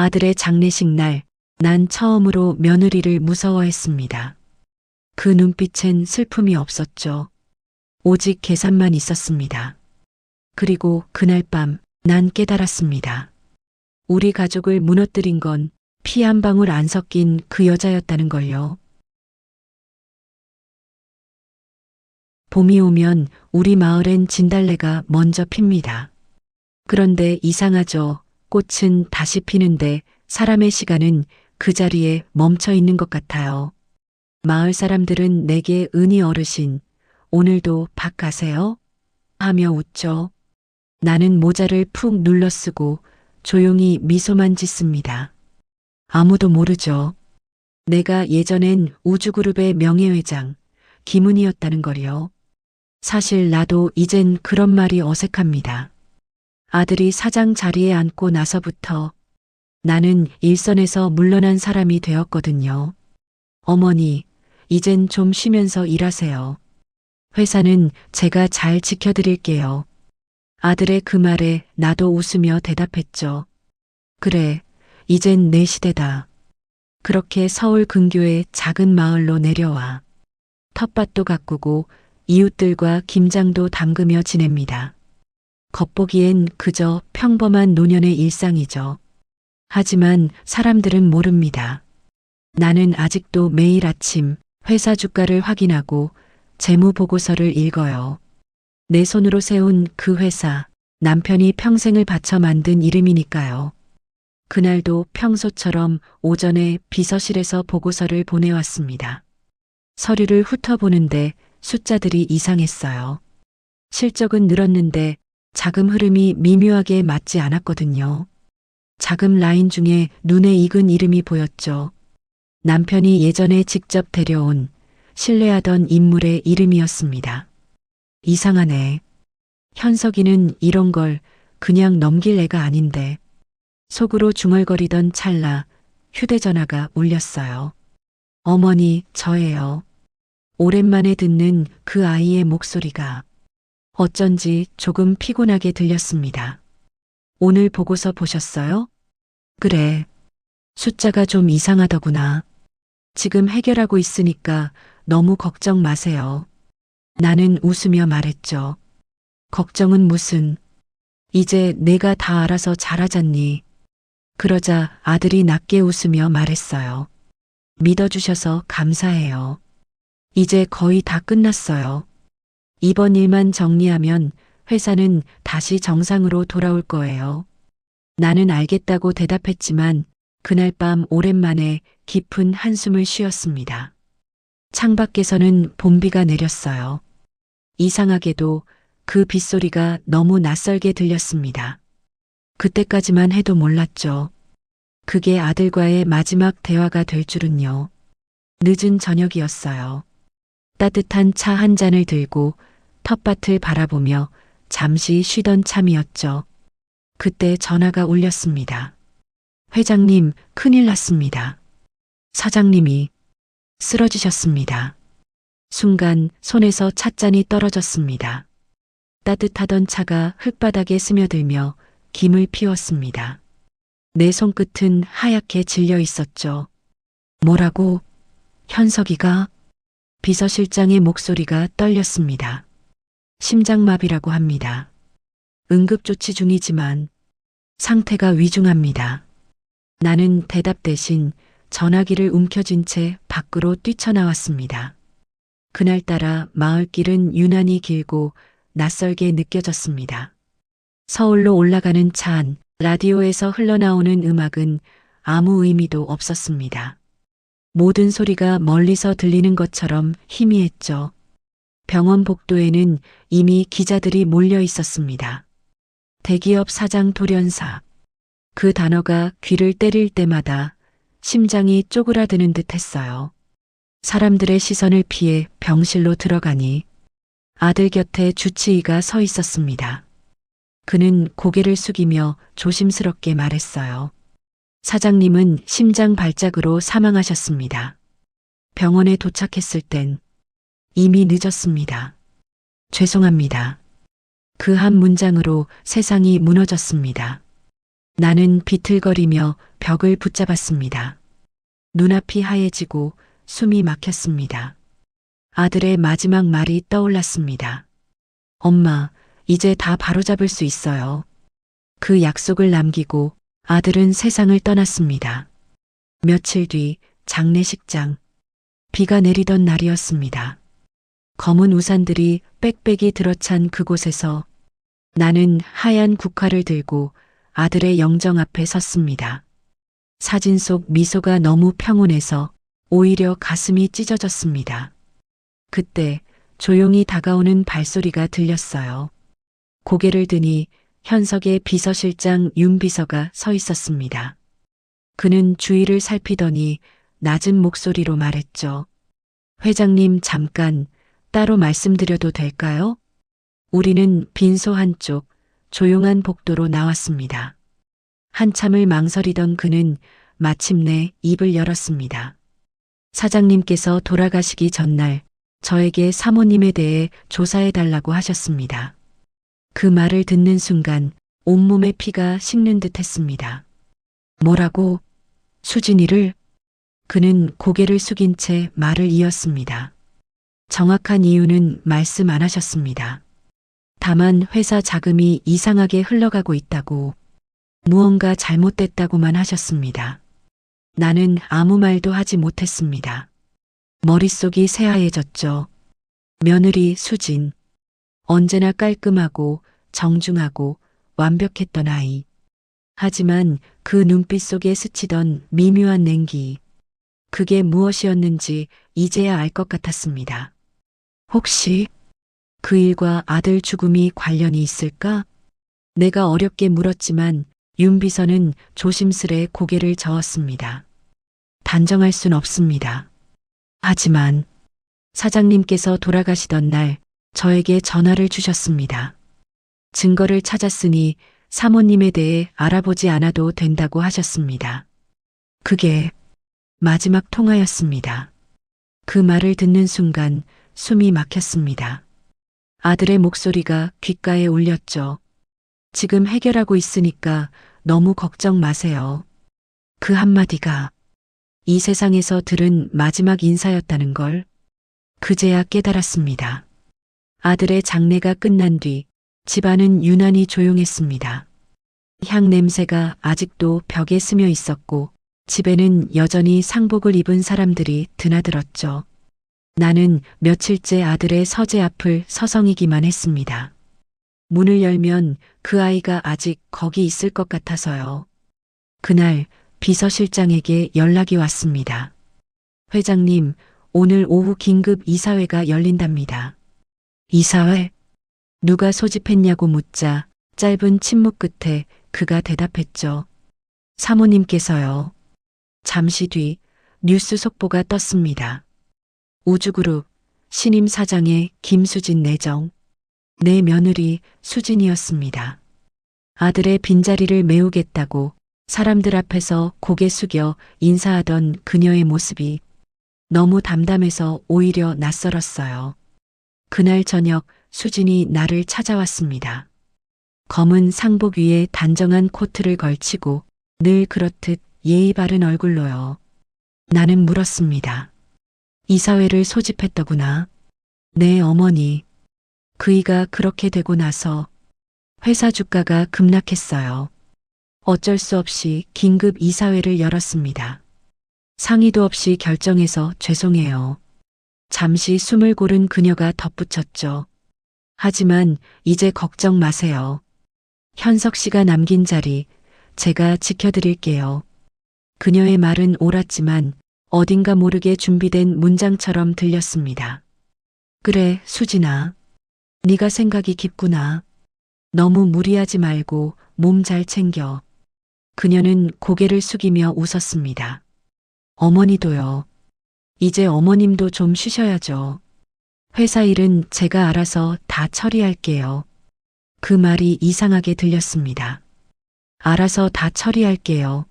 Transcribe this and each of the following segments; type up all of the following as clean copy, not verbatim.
아들의 장례식 날, 난 처음으로 며느리를 무서워했습니다. 그 눈빛엔 슬픔이 없었죠. 오직 계산만 있었습니다. 그리고 그날 밤, 난 깨달았습니다. 우리 가족을 무너뜨린 건 피 한 방울 안 섞인 그 여자였다는 걸요. 봄이 오면 우리 마을엔 진달래가 먼저 핍니다. 그런데 이상하죠. 꽃은 다시 피는데 사람의 시간은 그 자리에 멈춰 있는 것 같아요. 마을 사람들은 내게 은희 어르신, 오늘도 밭 가세요? 하며 웃죠. 나는 모자를 푹 눌러 쓰고 조용히 미소만 짓습니다. 아무도 모르죠. 내가 예전엔 우주그룹의 명예회장, 김은희였다는 걸요. 사실 나도 이젠 그런 말이 어색합니다. 아들이 사장 자리에 앉고 나서부터 나는 일선에서 물러난 사람이 되었거든요. 어머니, 이젠 좀 쉬면서 일하세요. 회사는 제가 잘 지켜드릴게요. 아들의 그 말에 나도 웃으며 대답했죠. 그래, 이젠 내 시대다. 그렇게 서울 근교의 작은 마을로 내려와 텃밭도 가꾸고 이웃들과 김장도 담그며 지냅니다. 겉보기엔 그저 평범한 노년의 일상이죠. 하지만 사람들은 모릅니다. 나는 아직도 매일 아침 회사 주가를 확인하고 재무 보고서를 읽어요. 내 손으로 세운 그 회사, 남편이 평생을 바쳐 만든 이름이니까요. 그날도 평소처럼 오전에 비서실에서 보고서를 보내왔습니다. 서류를 훑어보는데 숫자들이 이상했어요. 실적은 늘었는데 자금 흐름이 미묘하게 맞지 않았거든요. 자금 라인 중에 눈에 익은 이름이 보였죠. 남편이 예전에 직접 데려온 신뢰하던 인물의 이름이었습니다. 이상하네. 현석이는 이런 걸 그냥 넘길 애가 아닌데. 속으로 중얼거리던 찰나 휴대전화가 울렸어요. 어머니, 저예요. 오랜만에 듣는 그 아이의 목소리가 어쩐지 조금 피곤하게 들렸습니다. 오늘 보고서 보셨어요? 그래. 숫자가 좀 이상하더구나. 지금 해결하고 있으니까 너무 걱정 마세요. 나는 웃으며 말했죠. 걱정은 무슨. 이제 내가 다 알아서 잘하잖니. 그러자 아들이 낮게 웃으며 말했어요. 믿어주셔서 감사해요. 이제 거의 다 끝났어요. 이번 일만 정리하면 회사는 다시 정상으로 돌아올 거예요. 나는 알겠다고 대답했지만 그날 밤 오랜만에 깊은 한숨을 쉬었습니다. 창밖에서는 봄비가 내렸어요. 이상하게도 그 빗소리가 너무 낯설게 들렸습니다. 그때까지만 해도 몰랐죠. 그게 아들과의 마지막 대화가 될 줄은요. 늦은 저녁이었어요. 따뜻한 차 한 잔을 들고 텃밭을 바라보며 잠시 쉬던 참이었죠. 그때 전화가 울렸습니다. 회장님, 큰일 났습니다. 사장님이 쓰러지셨습니다. 순간 손에서 찻잔이 떨어졌습니다. 따뜻하던 차가 흙바닥에 스며들며 김을 피웠습니다. 내 손끝은 하얗게 질려 있었죠. 뭐라고? 현석이가? 비서실장의 목소리가 떨렸습니다. 심장마비라고 합니다. 응급조치 중이지만 상태가 위중합니다. 나는 대답 대신 전화기를 움켜쥔 채 밖으로 뛰쳐나왔습니다. 그날따라 마을길은 유난히 길고 낯설게 느껴졌습니다. 서울로 올라가는 차 안, 라디오에서 흘러나오는 음악은 아무 의미도 없었습니다. 모든 소리가 멀리서 들리는 것처럼 희미했죠. 병원 복도에는 이미 기자들이 몰려 있었습니다. 대기업 사장 돌연사. 그 단어가 귀를 때릴 때마다 심장이 쪼그라드는 듯 했어요. 사람들의 시선을 피해 병실로 들어가니 아들 곁에 주치의가 서 있었습니다. 그는 고개를 숙이며 조심스럽게 말했어요. 사장님은 심장 발작으로 사망하셨습니다. 병원에 도착했을 땐 이미 늦었습니다. 죄송합니다. 그 한 문장으로 세상이 무너졌습니다. 나는 비틀거리며 벽을 붙잡았습니다. 눈앞이 하얘지고 숨이 막혔습니다. 아들의 마지막 말이 떠올랐습니다. 엄마, 이제 다 바로잡을 수 있어요. 그 약속을 남기고 아들은 세상을 떠났습니다. 며칠 뒤 장례식장. 비가 내리던 날이었습니다. 검은 우산들이 빽빽이 들어찬 그곳에서 나는 하얀 국화를 들고 아들의 영정 앞에 섰습니다. 사진 속 미소가 너무 평온해서 오히려 가슴이 찢어졌습니다. 그때 조용히 다가오는 발소리가 들렸어요. 고개를 드니 현석의 비서실장 윤 비서가 서 있었습니다. 그는 주위를 살피더니 낮은 목소리로 말했죠. 회장님, 잠깐 따로 말씀드려도 될까요? 우리는 빈소 한쪽 조용한 복도로 나왔습니다. 한참을 망설이던 그는 마침내 입을 열었습니다. 사장님께서 돌아가시기 전날 저에게 사모님에 대해 조사해달라고 하셨습니다. 그 말을 듣는 순간 온몸에 피가 식는 듯 했습니다. 뭐라고? 수진이를? 그는 고개를 숙인 채 말을 이었습니다. 정확한 이유는 말씀 안 하셨습니다. 다만 회사 자금이 이상하게 흘러가고 있다고, 무언가 잘못됐다고만 하셨습니다. 나는 아무 말도 하지 못했습니다. 머릿속이 새하얘졌죠. 며느리 수진. 언제나 깔끔하고 정중하고 완벽했던 아이. 하지만 그 눈빛 속에 스치던 미묘한 냉기. 그게 무엇이었는지 이제야 알 것 같았습니다. 혹시 그 일과 아들 죽음이 관련이 있을까? 내가 어렵게 물었지만 윤 비서는 조심스레 고개를 저었습니다. 단정할 순 없습니다. 하지만 사장님께서 돌아가시던 날 저에게 전화를 주셨습니다. 증거를 찾았으니 사모님에 대해 알아보지 않아도 된다고 하셨습니다. 그게 마지막 통화였습니다. 그 말을 듣는 순간 숨이 막혔습니다. 아들의 목소리가 귓가에 울렸죠. 지금 해결하고 있으니까 너무 걱정 마세요. 그 한마디가 이 세상에서 들은 마지막 인사였다는 걸 그제야 깨달았습니다. 아들의 장례가 끝난 뒤 집안은 유난히 조용했습니다. 향 냄새가 아직도 벽에 스며 있었고 집에는 여전히 상복을 입은 사람들이 드나들었죠. 나는 며칠째 아들의 서재 앞을 서성이기만 했습니다. 문을 열면 그 아이가 아직 거기 있을 것 같아서요. 그날 비서실장에게 연락이 왔습니다. 회장님, 오늘 오후 긴급 이사회가 열린답니다. 이사회? 누가 소집했냐고 묻자 짧은 침묵 끝에 그가 대답했죠. 사모님께서요. 잠시 뒤 뉴스 속보가 떴습니다. 우주그룹 신임 사장의 김수진 내정. 내 며느리 수진이었습니다. 아들의 빈자리를 메우겠다고 사람들 앞에서 고개 숙여 인사하던 그녀의 모습이 너무 담담해서 오히려 낯설었어요. 그날 저녁 수진이 나를 찾아왔습니다. 검은 상복 위에 단정한 코트를 걸치고 늘 그렇듯 예의 바른 얼굴로요. 나는 물었습니다. 이사회를 소집했더구나. 네, 어머니. 그이가 그렇게 되고 나서 회사 주가가 급락했어요. 어쩔 수 없이 긴급 이사회를 열었습니다. 상의도 없이 결정해서 죄송해요. 잠시 숨을 고른 그녀가 덧붙였죠. 하지만 이제 걱정 마세요. 현석 씨가 남긴 자리 제가 지켜드릴게요. 그녀의 말은 옳았지만 어딘가 모르게 준비된 문장처럼 들렸습니다. 그래, 수진아. 네가 생각이 깊구나. 너무 무리하지 말고 몸 잘 챙겨. 그녀는 고개를 숙이며 웃었습니다. 어머니도요. 이제 어머님도 좀 쉬셔야죠. 회사 일은 제가 알아서 다 처리할게요. 그 말이 이상하게 들렸습니다. 알아서 다 처리할게요.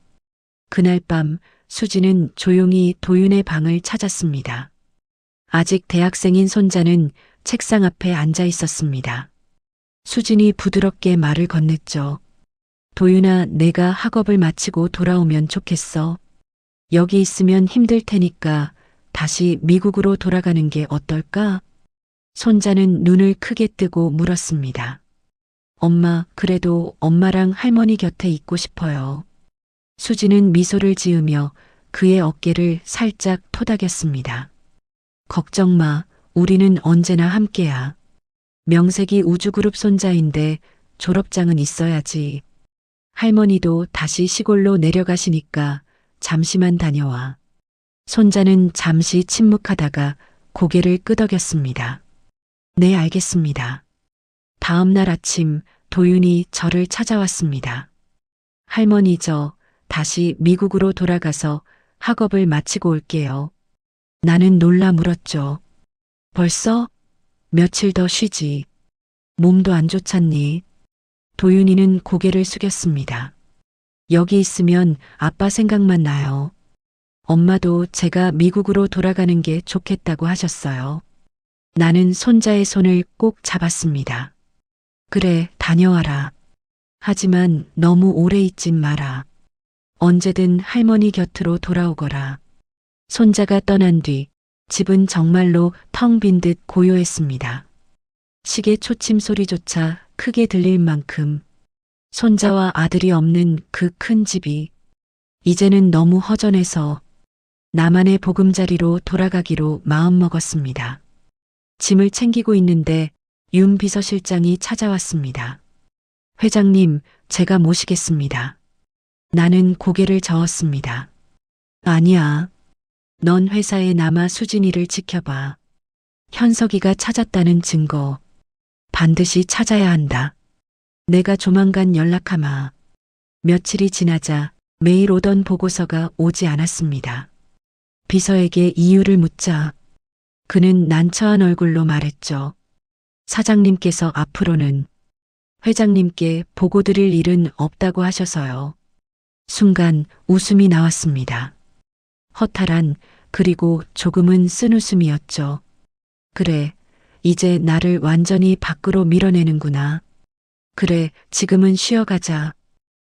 그날 밤 수지는 조용히 도윤의 방을 찾았습니다. 아직 대학생인 손자는 책상 앞에 앉아 있었습니다. 수진이 부드럽게 말을 건넸죠. 도윤아, 내가 학업을 마치고 돌아오면 좋겠어. 여기 있으면 힘들 테니까 다시 미국으로 돌아가는 게 어떨까? 손자는 눈을 크게 뜨고 물었습니다. 엄마, 그래도 엄마랑 할머니 곁에 있고 싶어요. 수지는 미소를 지으며 그의 어깨를 살짝 토닥였습니다. 걱정 마, 우리는 언제나 함께야. 명색이 우주그룹 손자인데 졸업장은 있어야지. 할머니도 다시 시골로 내려가시니까 잠시만 다녀와. 손자는 잠시 침묵하다가 고개를 끄덕였습니다. 네, 알겠습니다. 다음 날 아침 도윤이 저를 찾아왔습니다. 할머니, 저 다시 미국으로 돌아가서 학업을 마치고 올게요. 나는 놀라 물었죠. 벌써? 며칠 더 쉬지. 몸도 안 좋잖니. 도윤이는 고개를 숙였습니다. 여기 있으면 아빠 생각만 나요. 엄마도 제가 미국으로 돌아가는 게 좋겠다고 하셨어요. 나는 손자의 손을 꼭 잡았습니다. 그래, 다녀와라. 하지만 너무 오래 있진 마라. 언제든 할머니 곁으로 돌아오거라. 손자가 떠난 뒤 집은 정말로 텅 빈 듯 고요했습니다. 시계 초침 소리조차 크게 들릴 만큼 손자와 아들이 없는 그 큰 집이 이제는 너무 허전해서 나만의 보금자리로 돌아가기로 마음먹었습니다. 짐을 챙기고 있는데 윤 비서실장이 찾아왔습니다. 회장님, 제가 모시겠습니다. 나는 고개를 저었습니다. 아니야. 넌 회사에 남아 수진이를 지켜봐. 현석이가 찾았다는 증거 반드시 찾아야 한다. 내가 조만간 연락하마. 며칠이 지나자 매일 오던 보고서가 오지 않았습니다. 비서에게 이유를 묻자 그는 난처한 얼굴로 말했죠. 사장님께서 앞으로는 회장님께 보고 드릴 일은 없다고 하셔서요. 순간 웃음이 나왔습니다. 허탈한 그리고 조금은 쓴웃음이었죠. 그래, 이제 나를 완전히 밖으로 밀어내는구나. 그래, 지금은 쉬어가자.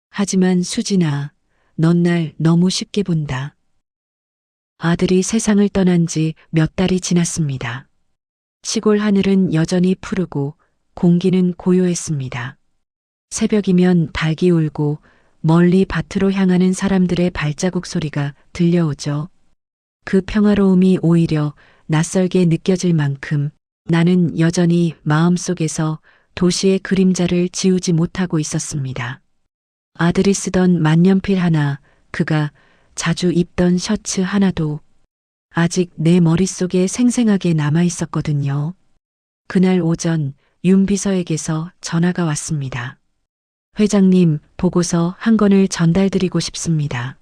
하지만 수진아, 넌 날 너무 쉽게 본다. 아들이 세상을 떠난 지 몇 달이 지났습니다. 시골 하늘은 여전히 푸르고 공기는 고요했습니다. 새벽이면 닭이 울고 멀리 밭으로 향하는 사람들의 발자국 소리가 들려오죠. 그 평화로움이 오히려 낯설게 느껴질 만큼 나는 여전히 마음속에서 도시의 그림자를 지우지 못하고 있었습니다. 아들이 쓰던 만년필 하나, 그가 자주 입던 셔츠 하나도 아직 내 머릿속에 생생하게 남아 있었거든요. 그날 오전 윤 비서에게서 전화가 왔습니다. 회장님, 보고서 한 권을 전달드리고 싶습니다.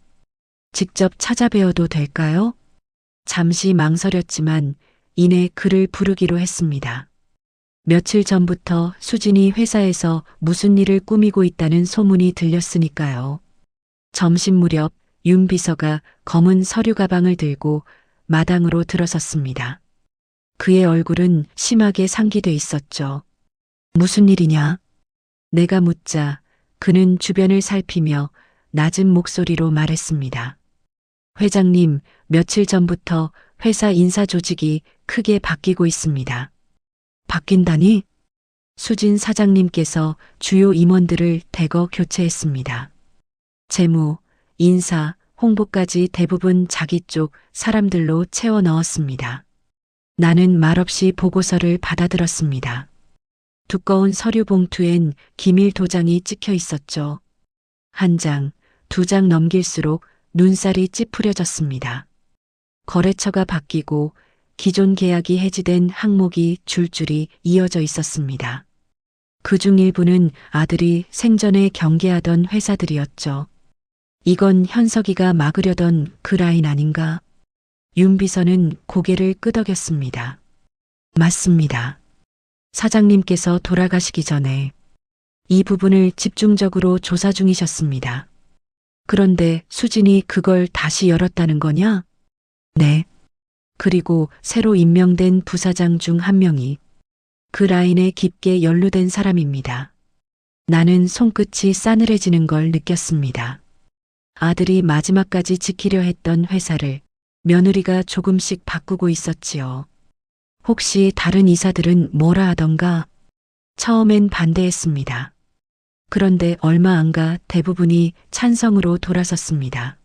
직접 찾아뵈어도 될까요? 잠시 망설였지만 이내 그를 부르기로 했습니다. 며칠 전부터 수진이 회사에서 무슨 일을 꾸미고 있다는 소문이 들렸으니까요. 점심 무렵 윤 비서가 검은 서류 가방을 들고 마당으로 들어섰습니다. 그의 얼굴은 심하게 상기돼 있었죠. 무슨 일이냐? 내가 묻자 그는 주변을 살피며 낮은 목소리로 말했습니다. 회장님, 며칠 전부터 회사 인사 조직이 크게 바뀌고 있습니다. 바뀐다니? 수진 사장님께서 주요 임원들을 대거 교체했습니다. 재무, 인사, 홍보까지 대부분 자기 쪽 사람들로 채워 넣었습니다. 나는 말없이 보고서를 받아들었습니다. 두꺼운 서류 봉투엔 기밀 도장이 찍혀 있었죠. 한 장, 두 장 넘길수록 눈살이 찌푸려졌습니다. 거래처가 바뀌고 기존 계약이 해지된 항목이 줄줄이 이어져 있었습니다. 그중 일부는 아들이 생전에 경계하던 회사들이었죠. 이건 현석이가 막으려던 그 라인 아닌가? 윤 비서는 고개를 끄덕였습니다. 맞습니다. 사장님께서 돌아가시기 전에 이 부분을 집중적으로 조사 중이셨습니다. 그런데 수진이 그걸 다시 열었다는 거냐? 네. 그리고 새로 임명된 부사장 중 한 명이 그 라인에 깊게 연루된 사람입니다. 나는 손끝이 싸늘해지는 걸 느꼈습니다. 아들이 마지막까지 지키려 했던 회사를 며느리가 조금씩 바꾸고 있었지요. 혹시 다른 이사들은 뭐라 하던가? 처음엔 반대했습니다. 그런데 얼마 안 가 대부분이 찬성으로 돌아섰습니다.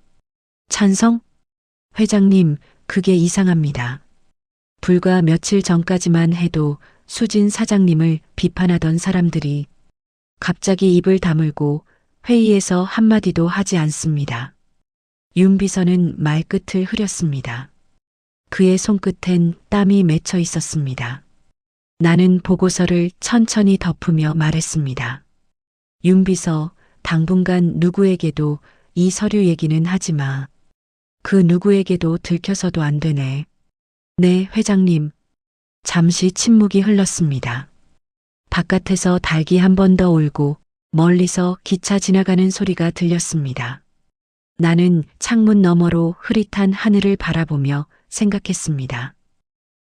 찬성? 회장님, 그게 이상합니다. 불과 며칠 전까지만 해도 수진 사장님을 비판하던 사람들이 갑자기 입을 다물고 회의에서 한마디도 하지 않습니다. 윤 비서는 말끝을 흐렸습니다. 그의 손끝엔 땀이 맺혀 있었습니다. 나는 보고서를 천천히 덮으며 말했습니다. 윤 비서, 당분간 누구에게도 이 서류 얘기는 하지 마. 그 누구에게도 들켜서도 안 되네. 네, 회장님. 잠시 침묵이 흘렀습니다. 바깥에서 닭이 한 번 더 울고 멀리서 기차 지나가는 소리가 들렸습니다. 나는 창문 너머로 흐릿한 하늘을 바라보며 생각했습니다.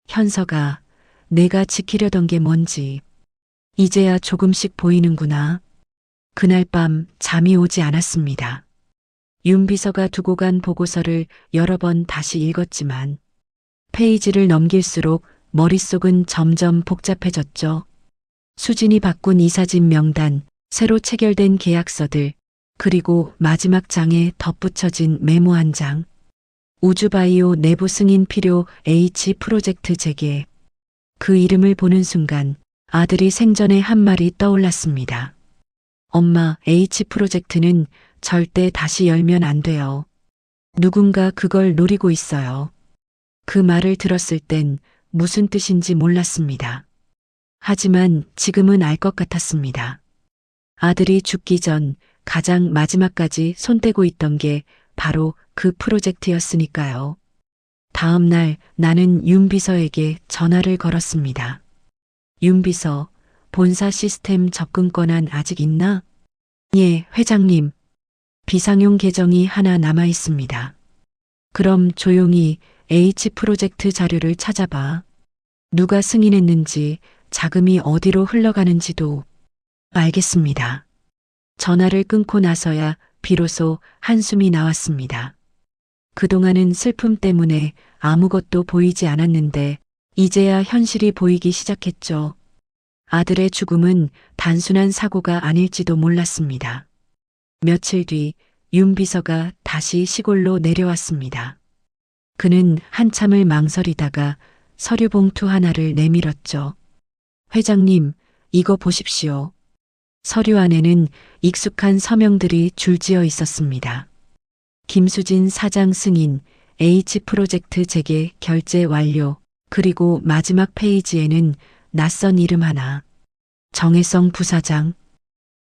현서가 내가 지키려던 게 뭔지 이제야 조금씩 보이는구나. 그날 밤 잠이 오지 않았습니다. 윤 비서가 두고 간 보고서를 여러 번 다시 읽었지만 페이지를 넘길수록 머릿속은 점점 복잡해졌죠. 수진이 바꾼 이사진 명단, 새로 체결된 계약서들, 그리고 마지막 장에 덧붙여진 메모 한 장. 우주바이오 내부 승인 필요 H 프로젝트 재개. 그 이름을 보는 순간 아들이 생전에 한 말이 떠올랐습니다. 엄마, H 프로젝트는 절대 다시 열면 안 돼요. 누군가 그걸 노리고 있어요. 그 말을 들었을 땐 무슨 뜻인지 몰랐습니다. 하지만 지금은 알 것 같았습니다. 아들이 죽기 전 가장 마지막까지 손대고 있던 게 바로 그 프로젝트였으니까요. 다음 날 나는 윤 비서에게 전화를 걸었습니다. 윤 비서, 본사 시스템 접근 권한 아직 있나? 예, 회장님. 비상용 계정이 하나 남아 있습니다. 그럼 조용히 H 프로젝트 자료를 찾아봐. 누가 승인했는지, 자금이 어디로 흘러가는지도. 알겠습니다. 전화를 끊고 나서야 비로소 한숨이 나왔습니다. 그동안은 슬픔 때문에 아무것도 보이지 않았는데 이제야 현실이 보이기 시작했죠. 아들의 죽음은 단순한 사고가 아닐지도 몰랐습니다. 며칠 뒤 윤 비서가 다시 시골로 내려왔습니다. 그는 한참을 망설이다가 서류 봉투 하나를 내밀었죠. 회장님, 이거 보십시오. 서류 안에는 익숙한 서명들이 줄지어 있었습니다. 김수진 사장 승인, H 프로젝트 재개 결제 완료, 그리고 마지막 페이지에는 낯선 이름 하나. 정혜성 부사장.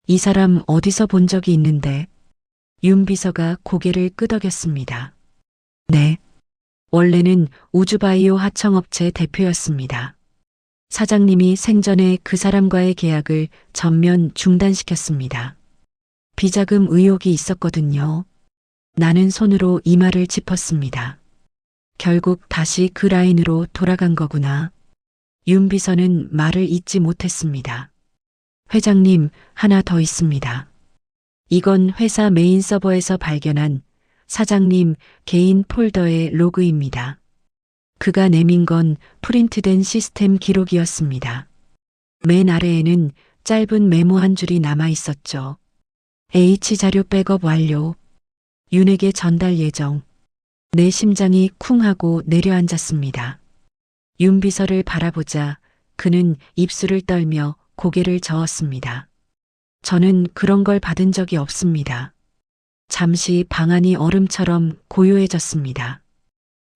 이 사람 어디서 본 적이 있는데? 윤 비서가 고개를 끄덕였습니다. 네. 원래는 우주바이오 하청업체 대표였습니다. 사장님이 생전에 그 사람과의 계약을 전면 중단시켰습니다. 비자금 의혹이 있었거든요. 나는 손으로 이마를 짚었습니다. 결국 다시 그 라인으로 돌아간 거구나. 윤 비서는 말을 잇지 못했습니다. 회장님, 하나 더 있습니다. 이건 회사 메인 서버에서 발견한 사장님 개인 폴더의 로그입니다. 그가 내민 건 프린트된 시스템 기록이었습니다. 맨 아래에는 짧은 메모 한 줄이 남아 있었죠. H 자료 백업 완료. 윤에게 전달 예정. 내 심장이 쿵 하고 내려앉았습니다. 윤 비서를 바라보자 그는 입술을 떨며 고개를 저었습니다. 저는 그런 걸 받은 적이 없습니다. 잠시 방 안이 얼음처럼 고요해졌습니다.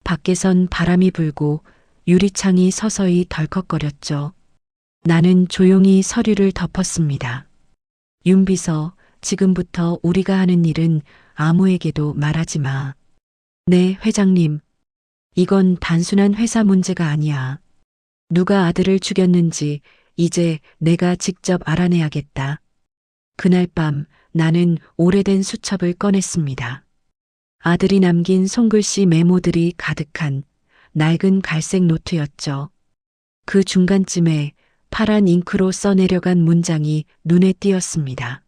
밖에선 바람이 불고 유리창이 서서히 덜컥거렸죠. 나는 조용히 서류를 덮었습니다. 윤 비서, 지금부터 우리가 하는 일은 아무에게도 말하지 마. 네, 회장님. 이건 단순한 회사 문제가 아니야. 누가 아들을 죽였는지 이제 내가 직접 알아내야겠다. 그날 밤 나는 오래된 수첩을 꺼냈습니다. 아들이 남긴 손글씨 메모들이 가득한 낡은 갈색 노트였죠. 그 중간쯤에 파란 잉크로 써내려간 문장이 눈에 띄었습니다.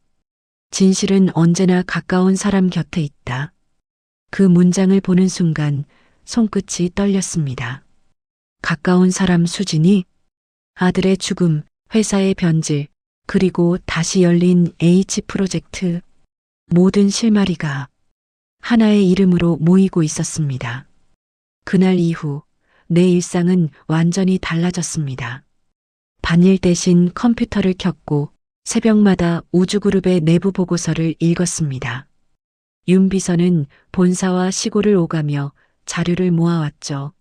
진실은 언제나 가까운 사람 곁에 있다. 그 문장을 보는 순간 손끝이 떨렸습니다. 가까운 사람 수진이 아들의 죽음, 회사의 변질, 그리고 다시 열린 H 프로젝트. 모든 실마리가 하나의 이름으로 모이고 있었습니다. 그날 이후 내 일상은 완전히 달라졌습니다. 반일 대신 컴퓨터를 켰고 새벽마다 우주그룹의 내부 보고서를 읽었습니다. 윤 비서는 본사와 시골을 오가며 자료를 모아왔죠.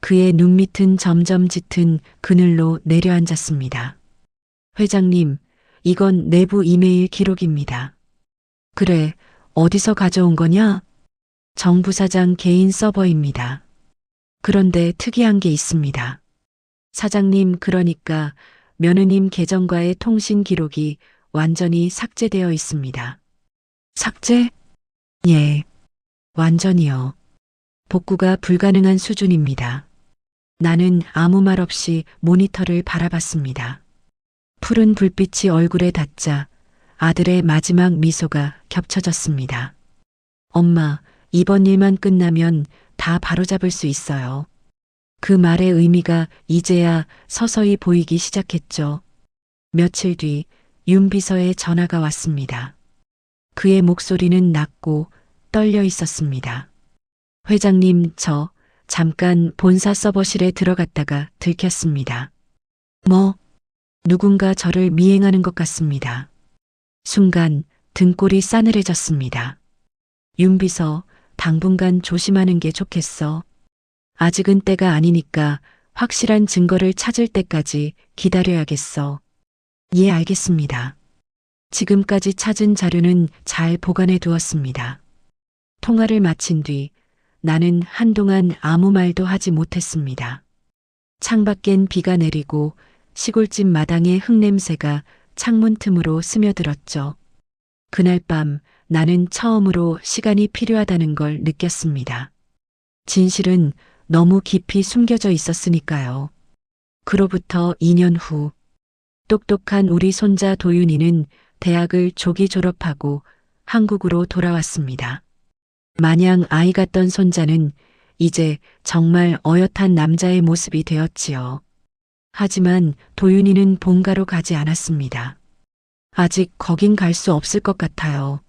그의 눈밑은 점점 짙은 그늘로 내려앉았습니다. 회장님, 이건 내부 이메일 기록입니다. 그래, 어디서 가져온 거냐? 정 부사장 개인 서버입니다. 그런데 특이한 게 있습니다. 사장님, 그러니까 며느님 계정과의 통신 기록이 완전히 삭제되어 있습니다. 삭제? 예, 완전히요. 복구가 불가능한 수준입니다. 나는 아무 말 없이 모니터를 바라봤습니다. 푸른 불빛이 얼굴에 닿자 아들의 마지막 미소가 겹쳐졌습니다. 엄마, 이번 일만 끝나면 다 바로잡을 수 있어요. 그 말의 의미가 이제야 서서히 보이기 시작했죠. 며칠 뒤 윤 비서의 전화가 왔습니다. 그의 목소리는 낮고 떨려 있었습니다. 회장님, 저 잠깐 본사 서버실에 들어갔다가 들켰습니다. 뭐? 누군가 저를 미행하는 것 같습니다. 순간 등골이 싸늘해졌습니다. 윤 비서, 당분간 조심하는 게 좋겠어. 아직은 때가 아니니까 확실한 증거를 찾을 때까지 기다려야겠어. 예, 알겠습니다. 지금까지 찾은 자료는 잘 보관해 두었습니다. 통화를 마친 뒤 나는 한동안 아무 말도 하지 못했습니다. 창밖엔 비가 내리고 시골집 마당의 흙냄새가 창문 틈으로 스며들었죠. 그날 밤 나는 처음으로 시간이 필요하다는 걸 느꼈습니다. 진실은 너무 깊이 숨겨져 있었으니까요. 그로부터 2년 후 똑똑한 우리 손자 도윤이는 대학을 조기 졸업하고 한국으로 돌아왔습니다. 마냥 아이 같던 손자는 이제 정말 어엿한 남자의 모습이 되었지요. 하지만 도윤이는 본가로 가지 않았습니다. 아직 거긴 갈 수 없을 것 같아요.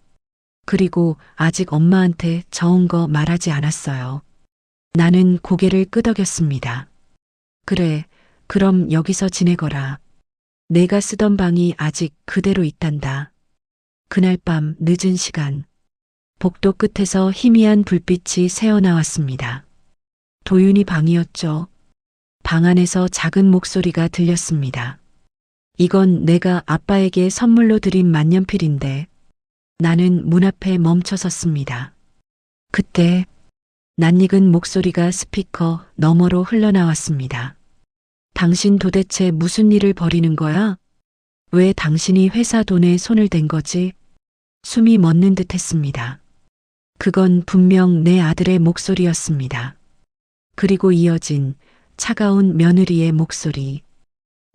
그리고 아직 엄마한테 저은 거 말하지 않았어요. 나는 고개를 끄덕였습니다. 그래, 그럼 여기서 지내거라. 내가 쓰던 방이 아직 그대로 있단다. 그날 밤 늦은 시간, 복도 끝에서 희미한 불빛이 새어나왔습니다. 도윤이 방이었죠. 방 안에서 작은 목소리가 들렸습니다. 이건 내가 아빠에게 선물로 드린 만년필인데. 나는 문 앞에 멈춰 섰습니다. 그때 낯익은 목소리가 스피커 너머로 흘러나왔습니다. 당신 도대체 무슨 일을 벌이는 거야? 왜 당신이 회사 돈에 손을 댄 거지? 숨이 멎는 듯 했습니다. 그건 분명 내 아들의 목소리였습니다. 그리고 이어진 차가운 며느리의 목소리.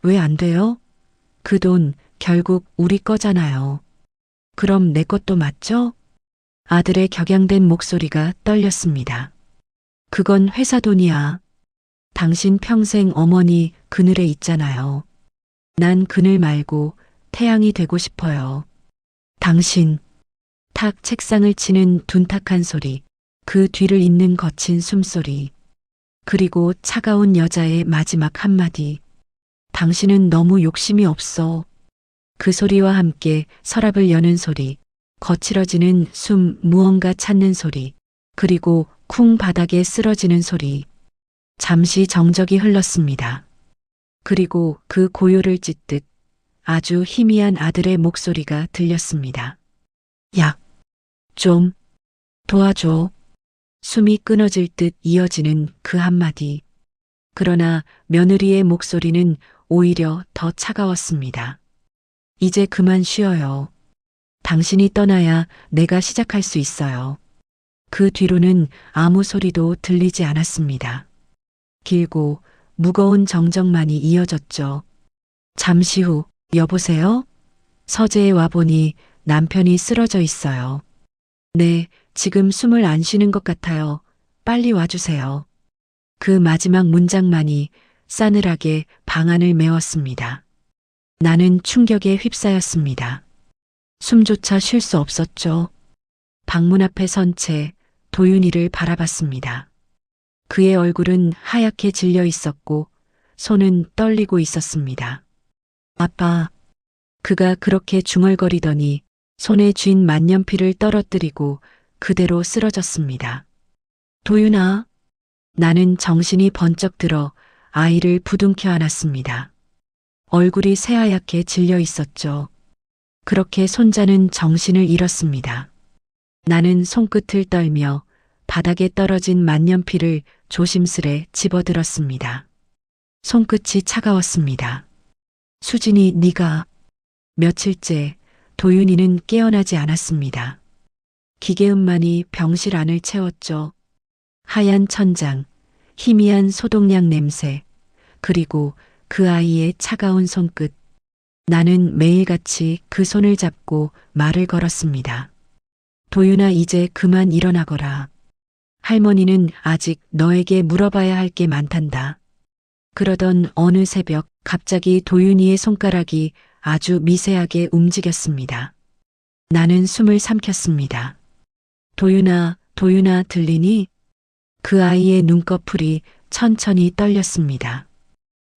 왜 안 돼요? 그 돈 결국 우리 거잖아요. 그럼 내 것도 맞죠? 아들의 격양된 목소리가 떨렸습니다. 그건 회사 돈이야. 당신 평생 어머니 그늘에 있잖아요. 난 그늘 말고 태양이 되고 싶어요. 당신. 탁 책상을 치는 둔탁한 소리, 그 뒤를 잇는 거친 숨소리, 그리고 차가운 여자의 마지막 한마디. 당신은 너무 욕심이 없어. 그 소리와 함께 서랍을 여는 소리, 거칠어지는 숨, 무언가 찾는 소리, 그리고 쿵 바닥에 쓰러지는 소리. 잠시 정적이 흘렀습니다. 그리고 그 고요를 찢듯 아주 희미한 아들의 목소리가 들렸습니다. 야, 좀 도와줘. 숨이 끊어질 듯 이어지는 그 한마디. 그러나 며느리의 목소리는 오히려 더 차가웠습니다. 이제 그만 쉬어요. 당신이 떠나야 내가 시작할 수 있어요. 그 뒤로는 아무 소리도 들리지 않았습니다. 길고 무거운 정적만이 이어졌죠. 잠시 후, 여보세요? 서재에 와보니 남편이 쓰러져 있어요. 네, 지금 숨을 안 쉬는 것 같아요. 빨리 와주세요. 그 마지막 문장만이 싸늘하게 방안을 메웠습니다. 나는 충격에 휩싸였습니다. 숨조차 쉴 수 없었죠. 방문 앞에 선 채 도윤이를 바라봤습니다. 그의 얼굴은 하얗게 질려 있었고 손은 떨리고 있었습니다. 아빠, 그가 그렇게 중얼거리더니 손에 쥔 만년필을 떨어뜨리고 그대로 쓰러졌습니다. 도윤아, 나는 정신이 번쩍 들어 아이를 부둥켜 안았습니다. 얼굴이 새하얗게 질려 있었죠. 그렇게 손자는 정신을 잃었습니다. 나는 손끝을 떨며 바닥에 떨어진 만년필을 조심스레 집어들었습니다. 손끝이 차가웠습니다. 수진이 네가 며칠째 도윤이는 깨어나지 않았습니다. 기계음만이 병실 안을 채웠죠. 하얀 천장, 희미한 소독약 냄새, 그리고 그 아이의 차가운 손끝. 나는 매일같이 그 손을 잡고 말을 걸었습니다. 도윤아, 이제 그만 일어나거라. 할머니는 아직 너에게 물어봐야 할 게 많단다. 그러던 어느 새벽 갑자기 도윤이의 손가락이 아주 미세하게 움직였습니다. 나는 숨을 삼켰습니다. 도윤아, 도윤아, 들리니? 그 아이의 눈꺼풀이 천천히 떨렸습니다.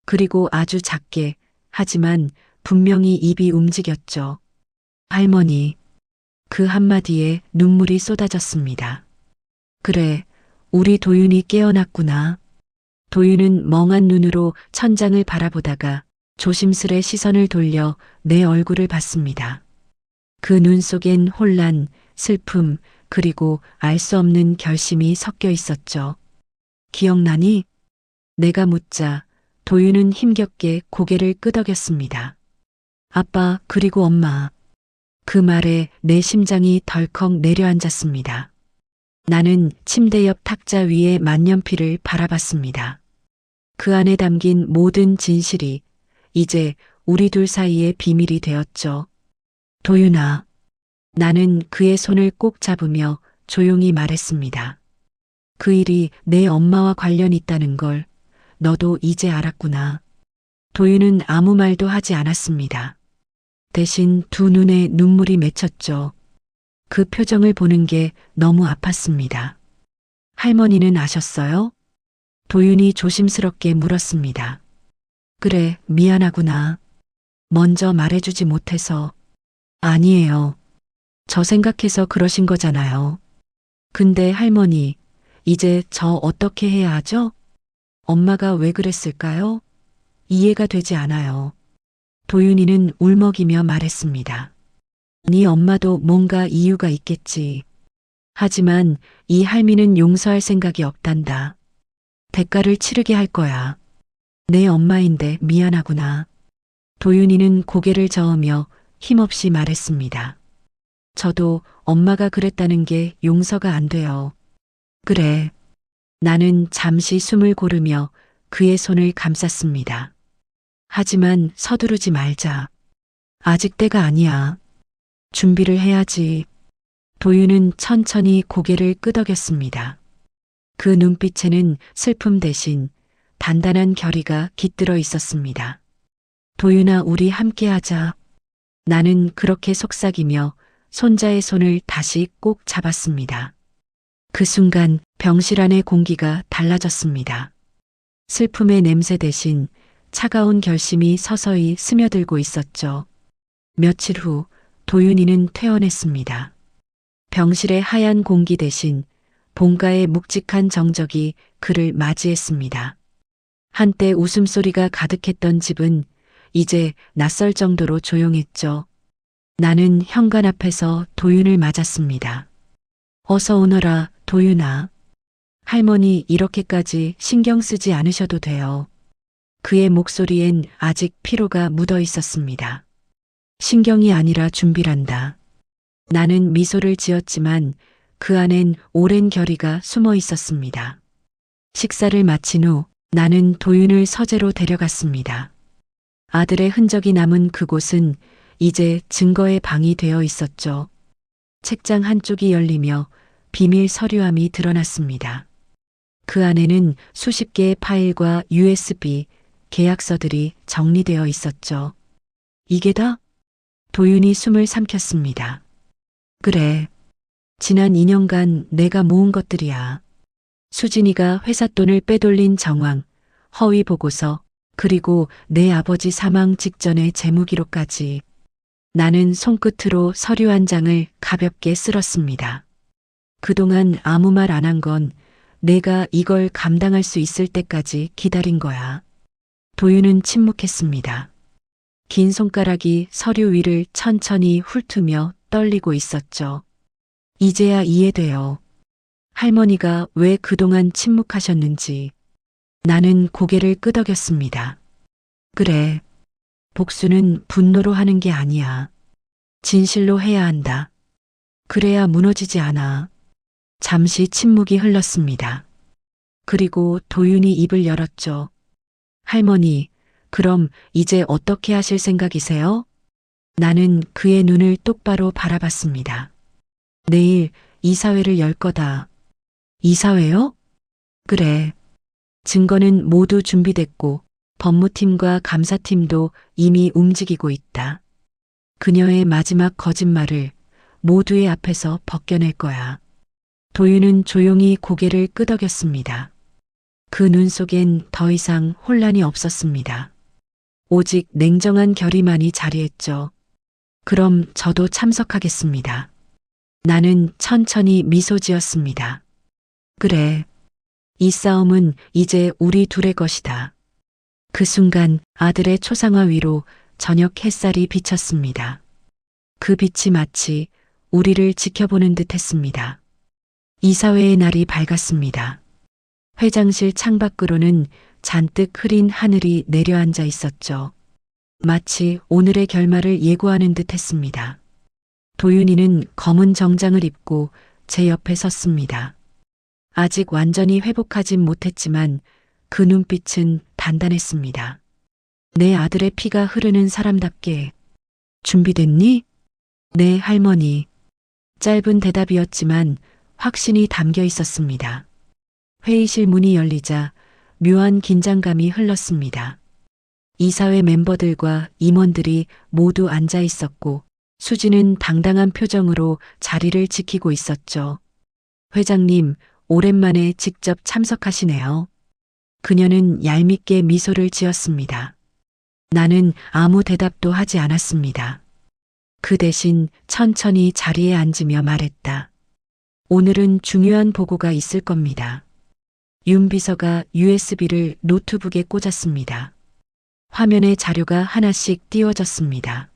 그리고 아주 작게, 하지만 분명히 입이 움직였죠. 할머니. 그 한마디에 눈물이 쏟아졌습니다. 그래, 우리 도윤이 깨어났구나. 도윤은 멍한 눈으로 천장을 바라보다가 조심스레 시선을 돌려 내 얼굴을 봤습니다. 그 눈 속엔 혼란, 슬픔, 그리고 알 수 없는 결심이 섞여 있었죠. 기억나니? 내가 묻자 도윤은 힘겹게 고개를 끄덕였습니다. 아빠, 그리고 엄마. 그 말에 내 심장이 덜컥 내려앉았습니다. 나는 침대 옆 탁자 위에 만년필을 바라봤습니다. 그 안에 담긴 모든 진실이 이제 우리 둘 사이의 비밀이 되었죠. 도윤아. 나는 그의 손을 꼭 잡으며 조용히 말했습니다. 그 일이 내 엄마와 관련 있다는 걸 너도 이제 알았구나. 도윤은 아무 말도 하지 않았습니다. 대신 두 눈에 눈물이 맺혔죠. 그 표정을 보는 게 너무 아팠습니다. 할머니는 아셨어요? 도윤이 조심스럽게 물었습니다. 그래, 미안하구나. 먼저 말해주지 못해서. 아니에요. 저 생각해서 그러신 거잖아요. 근데 할머니, 이제 저 어떻게 해야 하죠? 엄마가 왜 그랬을까요? 이해가 되지 않아요. 도윤이는 울먹이며 말했습니다. 네 엄마도 뭔가 이유가 있겠지. 하지만 이 할미는 용서할 생각이 없단다. 대가를 치르게 할 거야. 내 엄마인데 미안하구나. 도윤이는 고개를 저으며 힘없이 말했습니다. 저도 엄마가 그랬다는 게 용서가 안 돼요. 그래. 나는 잠시 숨을 고르며 그의 손을 감쌌습니다. 하지만 서두르지 말자. 아직 때가 아니야. 준비를 해야지. 도윤은 천천히 고개를 끄덕였습니다. 그 눈빛에는 슬픔 대신 단단한 결의가 깃들어 있었습니다. 도윤아, 우리 함께하자. 나는 그렇게 속삭이며 손자의 손을 다시 꼭 잡았습니다. 그 순간 병실 안의 공기가 달라졌습니다. 슬픔의 냄새 대신 차가운 결심이 서서히 스며들고 있었죠. 며칠 후 도윤이는 퇴원했습니다. 병실의 하얀 공기 대신 본가의 묵직한 정적이 그를 맞이했습니다. 한때 웃음소리가 가득했던 집은 이제 낯설 정도로 조용했죠. 나는 현관 앞에서 도윤을 맞았습니다. 어서 오너라, 도윤아. 할머니 이렇게까지 신경 쓰지 않으셔도 돼요. 그의 목소리엔 아직 피로가 묻어 있었습니다. 신경이 아니라 준비란다. 나는 미소를 지었지만 그 안엔 오랜 결의가 숨어 있었습니다. 식사를 마친 후 나는 도윤을 서재로 데려갔습니다. 아들의 흔적이 남은 그곳은 이제 증거의 방이 되어 있었죠. 책장 한쪽이 열리며 비밀 서류함이 드러났습니다. 그 안에는 수십 개의 파일과 USB, 계약서들이 정리되어 있었죠. 이게 다? 도윤이 숨을 삼켰습니다. 그래. 지난 2년간 내가 모은 것들이야. 수진이가 회사 돈을 빼돌린 정황, 허위 보고서, 그리고 내 아버지 사망 직전의 재무기록까지. 나는 손끝으로 서류 한 장을 가볍게 쓸었습니다. 그동안 아무 말 안 한 건 내가 이걸 감당할 수 있을 때까지 기다린 거야. 도윤은 침묵했습니다. 긴 손가락이 서류 위를 천천히 훑으며 떨리고 있었죠. 이제야 이해돼요. 할머니가 왜 그동안 침묵하셨는지. 나는 고개를 끄덕였습니다. 그래. 복수는 분노로 하는 게 아니야. 진실로 해야 한다. 그래야 무너지지 않아. 잠시 침묵이 흘렀습니다. 그리고 도윤이 입을 열었죠. 할머니, 그럼 이제 어떻게 하실 생각이세요? 나는 그의 눈을 똑바로 바라봤습니다. 내일 이사회를 열 거다. 이사회요? 그래. 증거는 모두 준비됐고 법무팀과 감사팀도 이미 움직이고 있다. 그녀의 마지막 거짓말을 모두의 앞에서 벗겨낼 거야. 도윤은 조용히 고개를 끄덕였습니다. 그 눈 속엔 더 이상 혼란이 없었습니다. 오직 냉정한 결의만이 자리했죠. 그럼 저도 참석하겠습니다. 나는 천천히 미소 지었습니다. 그래. 이 싸움은 이제 우리 둘의 것이다. 그 순간 아들의 초상화 위로 저녁 햇살이 비쳤습니다. 그 빛이 마치 우리를 지켜보는 듯 했습니다. 이사회의 날이 밝았습니다. 회장실 창밖으로는 잔뜩 흐린 하늘이 내려앉아 있었죠. 마치 오늘의 결말을 예고하는 듯 했습니다. 도윤이는 검은 정장을 입고 제 옆에 섰습니다. 아직 완전히 회복하진 못했지만 그 눈빛은 단단했습니다. 내 아들의 피가 흐르는 사람답게. 준비됐니? 네, 할머니. 짧은 대답이었지만 확신이 담겨 있었습니다. 회의실 문이 열리자 묘한 긴장감이 흘렀습니다. 이사회 멤버들과 임원들이 모두 앉아 있었고 수지는 당당한 표정으로 자리를 지키고 있었죠. 회장님, 오랜만에 직접 참석하시네요. 그녀는 얄밉게 미소를 지었습니다. 나는 아무 대답도 하지 않았습니다. 그 대신 천천히 자리에 앉으며 말했다. 오늘은 중요한 보고가 있을 겁니다. 윤 비서가 USB를 노트북에 꽂았습니다. 화면에 자료가 하나씩 띄워졌습니다.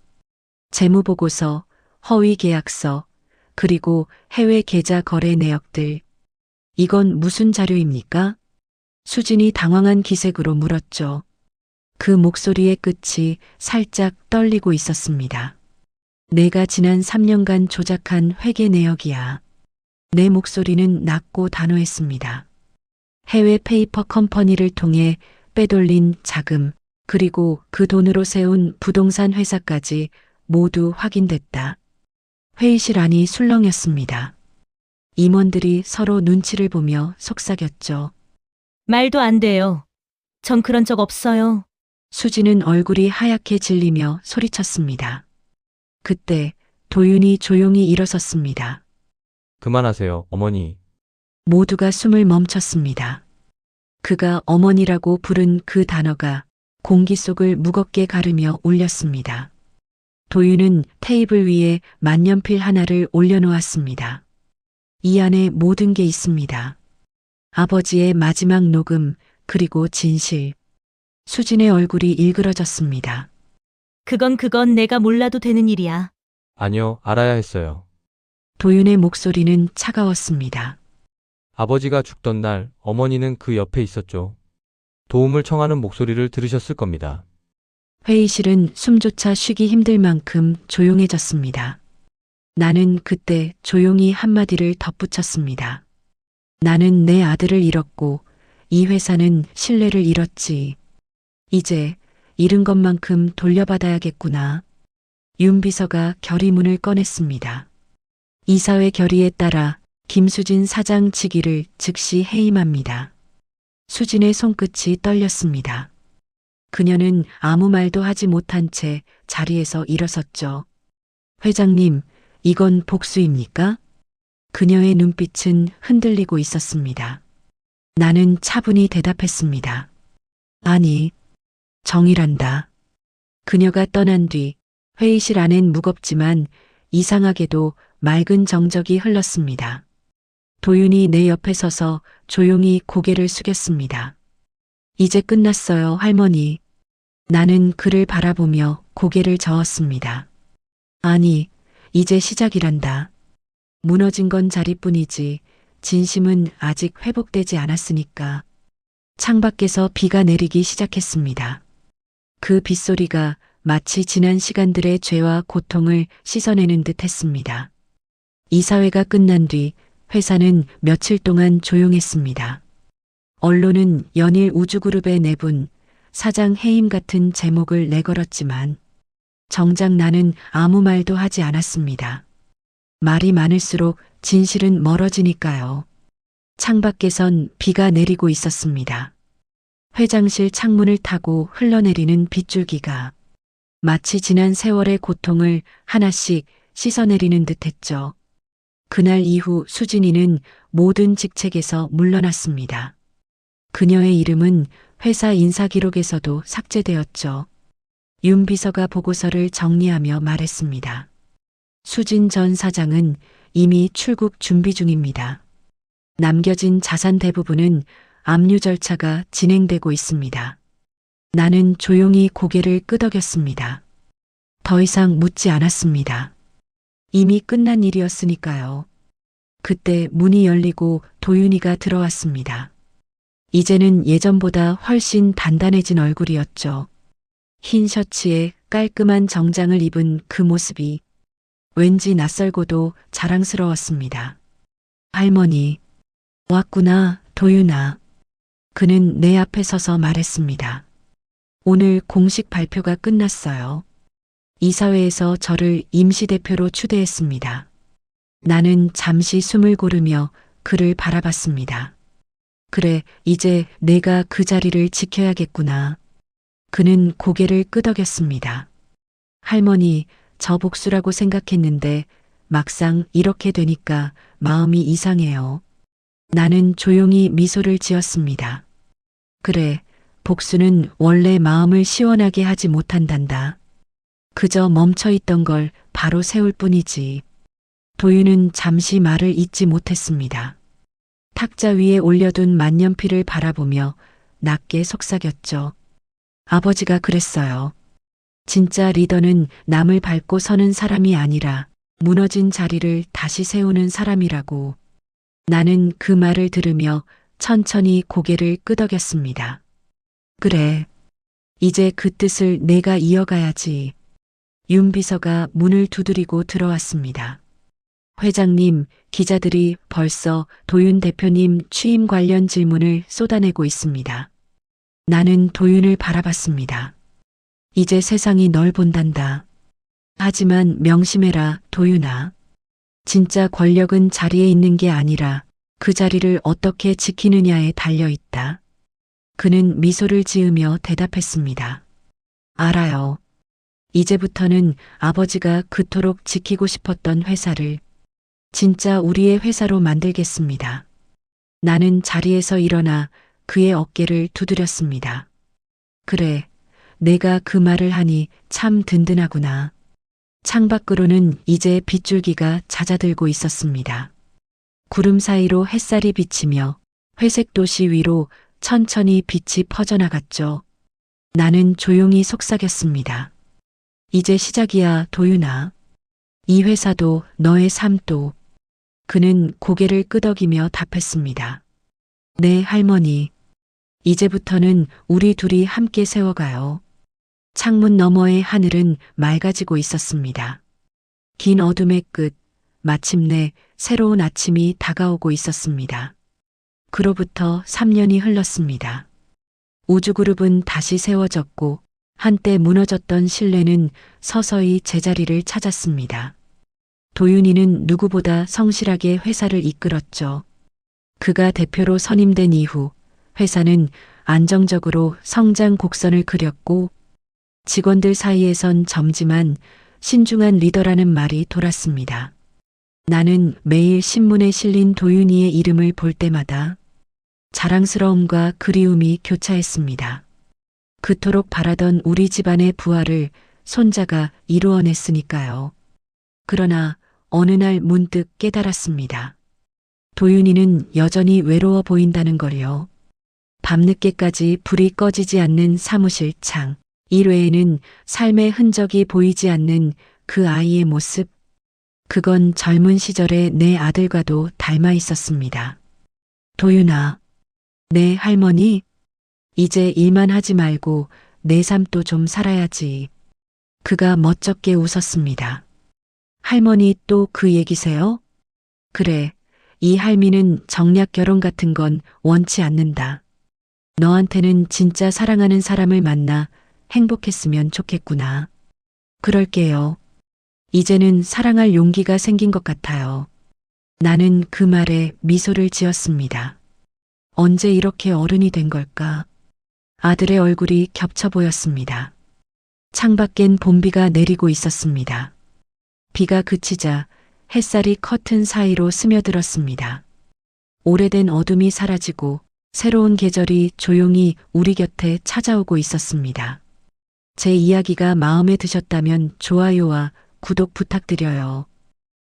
재무보고서, 허위 계약서, 그리고 해외 계좌 거래 내역들. 이건 무슨 자료입니까? 수진이 당황한 기색으로 물었죠. 그 목소리의 끝이 살짝 떨리고 있었습니다. 내가 지난 3년간 조작한 회계 내역이야. 내 목소리는 낮고 단호했습니다. 해외 페이퍼 컴퍼니를 통해 빼돌린 자금, 그리고 그 돈으로 세운 부동산 회사까지 모두 확인됐다. 회의실 안이 술렁였습니다. 임원들이 서로 눈치를 보며 속삭였죠. 말도 안 돼요. 전 그런 적 없어요. 수지는 얼굴이 하얗게 질리며 소리쳤습니다. 그때 도윤이 조용히 일어섰습니다. 그만하세요, 어머니. 모두가 숨을 멈췄습니다. 그가 어머니라고 부른 그 단어가 공기 속을 무겁게 가르며 울렸습니다. 도윤은 테이블 위에 만년필 하나를 올려놓았습니다. 이 안에 모든 게 있습니다. 아버지의 마지막 녹음, 그리고 진실. 수진의 얼굴이 일그러졌습니다. 그건 내가 몰라도 되는 일이야. 아니요, 알아야 했어요. 도윤의 목소리는 차가웠습니다. 아버지가 죽던 날 어머니는 그 옆에 있었죠. 도움을 청하는 목소리를 들으셨을 겁니다. 회의실은 숨조차 쉬기 힘들 만큼 조용해졌습니다. 나는 그때 조용히 한마디를 덧붙였습니다. 나는 내 아들을 잃었고 이 회사는 신뢰를 잃었지. 이제 잃은 것만큼 돌려받아야겠구나. 윤 비서가 결의문을 꺼냈습니다. 이사회 결의에 따라 김수진 사장 직위를 즉시 해임합니다. 수진의 손끝이 떨렸습니다. 그녀는 아무 말도 하지 못한 채 자리에서 일어섰죠. 회장님, 이건 복수입니까? 그녀의 눈빛은 흔들리고 있었습니다. 나는 차분히 대답했습니다. 아니, 정의란다. 그녀가 떠난 뒤 회의실 안엔 무겁지만 이상하게도 맑은 정적이 흘렀습니다. 도윤이 내 옆에 서서 조용히 고개를 숙였습니다. 이제 끝났어요, 할머니. 나는 그를 바라보며 고개를 저었습니다. 아니, 이제 시작이란다. 무너진 건 자리뿐이지 진심은 아직 회복되지 않았으니까. 창밖에서 비가 내리기 시작했습니다. 그 빗소리가 마치 지난 시간들의 죄와 고통을 씻어내는 듯 했습니다. 이사회가 끝난 뒤 회사는 며칠 동안 조용했습니다. 언론은 연일 우주그룹의 내분, 사장 해임 같은 제목을 내걸었지만 정작 나는 아무 말도 하지 않았습니다. 말이 많을수록 진실은 멀어지니까요. 창밖에선 비가 내리고 있었습니다. 회장실 창문을 타고 흘러내리는 빗줄기가 마치 지난 세월의 고통을 하나씩 씻어내리는 듯했죠. 그날 이후 수진이는 모든 직책에서 물러났습니다. 그녀의 이름은 회사 인사기록에서도 삭제되었죠. 윤 비서가 보고서를 정리하며 말했습니다. 수진 전 사장은 이미 출국 준비 중입니다. 남겨진 자산 대부분은 압류 절차가 진행되고 있습니다. 나는 조용히 고개를 끄덕였습니다. 더 이상 묻지 않았습니다. 이미 끝난 일이었으니까요. 그때 문이 열리고 도윤이가 들어왔습니다. 이제는 예전보다 훨씬 단단해진 얼굴이었죠. 흰 셔츠에 깔끔한 정장을 입은 그 모습이 왠지 낯설고도 자랑스러웠습니다. 할머니, 왔구나, 도윤아. 그는 내 앞에 서서 말했습니다. 오늘 공식 발표가 끝났어요. 이사회에서 저를 임시대표로 추대했습니다. 나는 잠시 숨을 고르며 그를 바라봤습니다. 그래, 이제 내가 그 자리를 지켜야겠구나. 그는 고개를 끄덕였습니다. 할머니, 저 복수라고 생각했는데 막상 이렇게 되니까 마음이 이상해요. 나는 조용히 미소를 지었습니다. 그래, 복수는 원래 마음을 시원하게 하지 못한단다. 그저 멈춰있던 걸 바로 세울 뿐이지. 도윤은 잠시 말을 잇지 못했습니다. 탁자 위에 올려둔 만년필을 바라보며 낮게 속삭였죠. 아버지가 그랬어요. 진짜 리더는 남을 밟고 서는 사람이 아니라 무너진 자리를 다시 세우는 사람이라고. 나는 그 말을 들으며 천천히 고개를 끄덕였습니다. 그래. 이제 그 뜻을 내가 이어가야지. 윤 비서가 문을 두드리고 들어왔습니다. 회장님, 기자들이 벌써 도윤 대표님 취임 관련 질문을 쏟아내고 있습니다. 나는 도윤을 바라봤습니다. 이제 세상이 널 본단다. 하지만 명심해라, 도윤아. 진짜 권력은 자리에 있는 게 아니라 그 자리를 어떻게 지키느냐에 달려 있다. 그는 미소를 지으며 대답했습니다. 알아요. 이제부터는 아버지가 그토록 지키고 싶었던 회사를 진짜 우리의 회사로 만들겠습니다. 나는 자리에서 일어나 그의 어깨를 두드렸습니다. 그래, 내가 그 말을 하니 참 든든하구나. 창밖으로는 이제 빗줄기가 잦아들고 있었습니다. 구름 사이로 햇살이 비치며 회색 도시 위로 천천히 빛이 퍼져나갔죠. 나는 조용히 속삭였습니다. 이제 시작이야, 도윤아. 이 회사도 너의 삶도. 그는 고개를 끄덕이며 답했습니다. 네, 할머니. 이제부터는 우리 둘이 함께 세워가요. 창문 너머의 하늘은 맑아지고 있었습니다. 긴 어둠의 끝, 마침내 새로운 아침이 다가오고 있었습니다. 그로부터 3년이 흘렀습니다. 우주그룹은 다시 세워졌고 한때 무너졌던 신뢰는 서서히 제자리를 찾았습니다. 도윤이는 누구보다 성실하게 회사를 이끌었죠. 그가 대표로 선임된 이후 회사는 안정적으로 성장 곡선을 그렸고 직원들 사이에선 젊지만 신중한 리더라는 말이 돌았습니다. 나는 매일 신문에 실린 도윤이의 이름을 볼 때마다 자랑스러움과 그리움이 교차했습니다. 그토록 바라던 우리 집안의 부활을 손자가 이루어냈으니까요. 그러나 어느 날 문득 깨달았습니다. 도윤이는 여전히 외로워 보인다는 걸요. 밤늦게까지 불이 꺼지지 않는 사무실 창, 이외에는 삶의 흔적이 보이지 않는 그 아이의 모습, 그건 젊은 시절의 내 아들과도 닮아 있었습니다. 도윤아, 내 할머니, 이제 일만 하지 말고 내 삶도 좀 살아야지. 그가 멋쩍게 웃었습니다. 할머니 또 그 얘기세요? 그래, 이 할미는 정략 결혼 같은 건 원치 않는다. 너한테는 진짜 사랑하는 사람을 만나 행복했으면 좋겠구나. 그럴게요. 이제는 사랑할 용기가 생긴 것 같아요. 나는 그 말에 미소를 지었습니다. 언제 이렇게 어른이 된 걸까? 아들의 얼굴이 겹쳐 보였습니다. 창밖엔 봄비가 내리고 있었습니다. 비가 그치자 햇살이 커튼 사이로 스며들었습니다. 오래된 어둠이 사라지고 새로운 계절이 조용히 우리 곁에 찾아오고 있었습니다. 제 이야기가 마음에 드셨다면 좋아요와 구독 부탁드려요.